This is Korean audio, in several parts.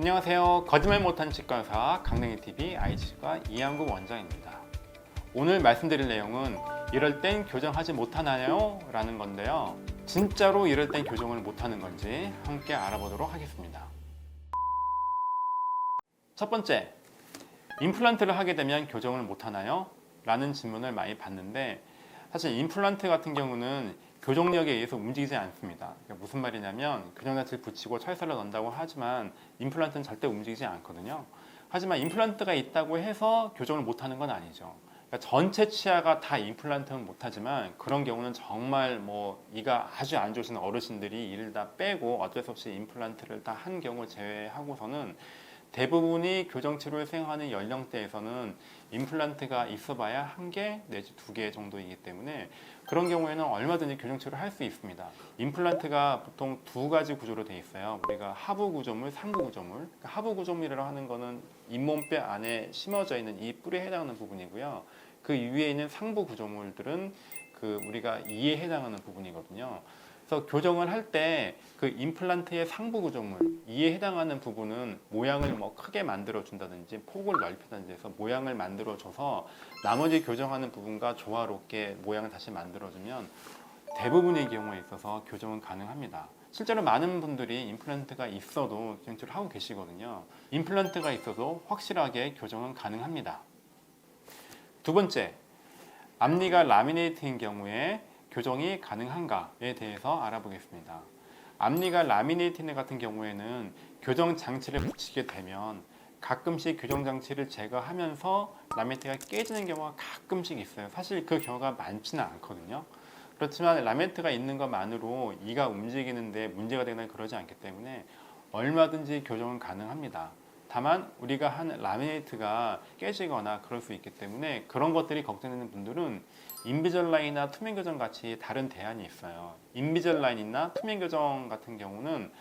안녕하세요. 거짓말 못하는 치과의사 강냉이TV 아이치과 이한국 원장입니다. 오늘 말씀드릴 내용은 이럴 땐 교정하지 못하나요? 라는 건데요. 진짜로 이럴 땐 교정을 못하는 건지 함께 알아보도록 하겠습니다. 첫 번째, 임플란트를 하게 되면 교정을 못하나요? 라는 질문을 많이 받는데 사실 임플란트 같은 경우는 교정력에 의해서 움직이지 않습니다. 그러니까 무슨 말이냐면 교정자치를 붙이고 철사를 넣는다고 하지만 임플란트는 절대 움직이지 않거든요. 하지만 임플란트가 있다고 해서 교정을 못하는 건 아니죠. 그러니까 전체 치아가 다 임플란트는 못하지만 그런 경우는 정말 이가 아주 안 좋으신 어르신들이 이를 다 빼고 어쩔 수 없이 임플란트를 다 한 경우 제외하고서는 대부분이 교정치료를 수행하는 연령대에서는 임플란트가 있어봐야 1개 내지 2개 정도이기 때문에 그런 경우에는 얼마든지 교정치료를 할 수 있습니다. 임플란트가 보통 2가지 구조로 되어 있어요. 우리가 하부 구조물, 상부 구조물. 그러니까 하부 구조물이라고 하는 거는 잇몸뼈 안에 심어져 있는 이 뿔에 해당하는 부분이고요. 그 위에 있는 상부 구조물들은 우리가 이에 해당하는 부분이거든요. 그래서 교정을 할 때 그 임플란트의 상부 구조물, 이에 해당하는 부분은 모양을 크게 만들어 준다든지 폭을 넓힌다든지 해서 모양을 만들어 줘서 나머지 교정하는 부분과 조화롭게 모양을 다시 만들어 주면 대부분의 경우에 있어서 교정은 가능합니다. 실제로 많은 분들이 임플란트가 있어도 교정치료를 하고 계시거든요. 임플란트가 있어도 확실하게 교정은 가능합니다. 두 번째, 앞니가 라미네이트인 경우에 교정이 가능한가에 대해서 알아보겠습니다. 앞니가 라미네이트 같은 경우에는 교정 장치를 붙이게 되면 가끔씩 교정 장치를 제거하면서 라미네이트가 깨지는 경우가 가끔씩 있어요. 사실 그 경우가 많지는 않거든요. 그렇지만 라미네이트가 있는 것만으로 이가 움직이는데 문제가 되거나 그러지 않기 때문에 얼마든지 교정은 가능합니다. 다만 우리가 한 라미네이트가 깨지거나 그럴 수 있기 때문에 그런 것들이 걱정되는 분들은 인비절라인이나 투명 교정 같이 다른 대안이 있어요. 인비절라인이나 투명 교정 같은 경우는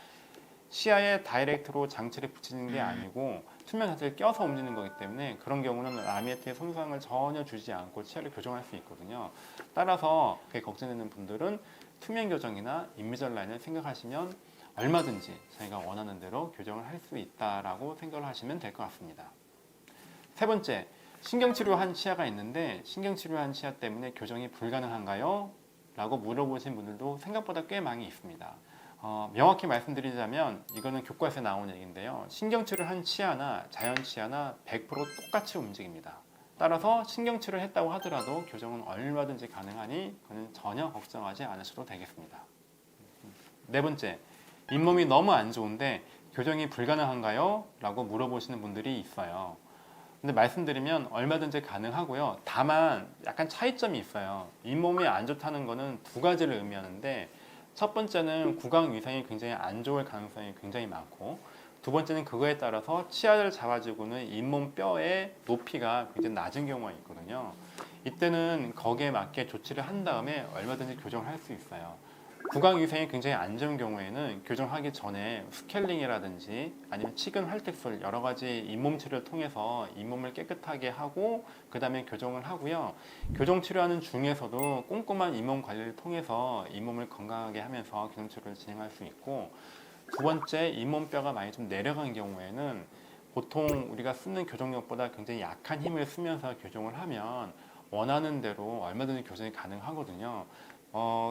치아에 다이렉트로 장치를 붙이는 게 아니고 투명 장치를 껴서 움직이는 거기 때문에 그런 경우는 라미네이트의 손상을 전혀 주지 않고 치아를 교정할 수 있거든요. 따라서 그게 걱정되는 분들은 투명 교정이나 인비절라인을 생각하시면 얼마든지 저희가 원하는 대로 교정을 할 수 있다라고 생각을 하시면 될 것 같습니다. 세 번째, 신경치료한 치아가 있는데 신경치료한 치아 때문에 교정이 불가능한가요? 라고 물어보신 분들도 생각보다 꽤 많이 있습니다. 명확히 말씀드리자면 이거는 교과서에 나온 얘기인데요. 신경치료한 치아나 자연치아나 100% 똑같이 움직입니다. 따라서 신경치료를 했다고 하더라도 교정은 얼마든지 가능하니 그건 전혀 걱정하지 않으셔도 되겠습니다. 네 번째, 잇몸이 너무 안 좋은데 교정이 불가능한가요? 라고 물어보시는 분들이 있어요. 근데 말씀드리면 얼마든지 가능하고요. 다만 약간 차이점이 있어요. 잇몸이 안 좋다는 거는 2가지를 의미하는데 첫 번째는 구강 위상이 굉장히 안 좋을 가능성이 굉장히 많고 두 번째는 그거에 따라서 치아를 잡아주고는 잇몸 뼈의 높이가 굉장히 낮은 경우가 있거든요. 이때는 거기에 맞게 조치를 한 다음에 얼마든지 교정을 할 수 있어요. 구강 위생이 굉장히 안 좋은 경우에는 교정하기 전에 스케일링이라든지 아니면 치근 활tex술 여러 가지 잇몸 치료를 통해서 잇몸을 깨끗하게 하고 그 다음에 교정을 하고요. 교정 치료하는 중에서도 꼼꼼한 잇몸 관리를 통해서 잇몸을 건강하게 하면서 교정 치료를 진행할 수 있고 두 번째, 잇몸뼈가 많이 좀 내려간 경우에는 보통 우리가 쓰는 교정력보다 굉장히 약한 힘을 쓰면서 교정을 하면 원하는 대로 얼마든지 교정이 가능하거든요.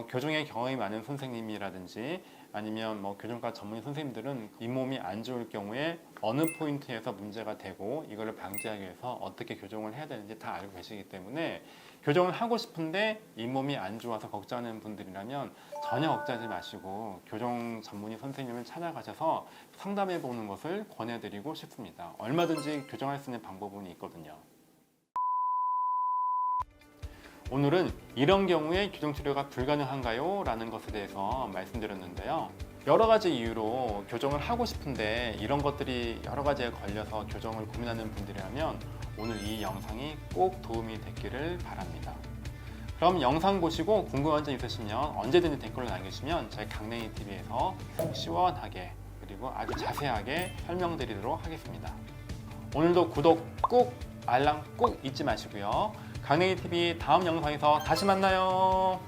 교정에 경험이 많은 선생님이라든지 아니면 교정과 전문의 선생님들은 잇몸이 안 좋을 경우에 어느 포인트에서 문제가 되고 이거를 방지하기 위해서 어떻게 교정을 해야 되는지 다 알고 계시기 때문에 교정을 하고 싶은데 잇몸이 안 좋아서 걱정하는 분들이라면 전혀 걱정하지 마시고 교정 전문의 선생님을 찾아가셔서 상담해 보는 것을 권해드리고 싶습니다. 얼마든지 교정할 수 있는 방법은 있거든요. 오늘은 이런 경우에 교정치료가 불가능한가요? 라는 것에 대해서 말씀드렸는데요. 여러 가지 이유로 교정을 하고 싶은데 이런 것들이 여러 가지에 걸려서 교정을 고민하는 분들이라면 오늘 이 영상이 꼭 도움이 됐기를 바랍니다. 그럼 영상 보시고 궁금한 점 있으시면 언제든지 댓글로 남겨주시면 저희 강냉이TV에서 시원하게 그리고 아주 자세하게 설명드리도록 하겠습니다. 오늘도 구독 꾹, 알람 꾹 잊지 마시고요. 강냉이TV 다음 영상에서 다시 만나요.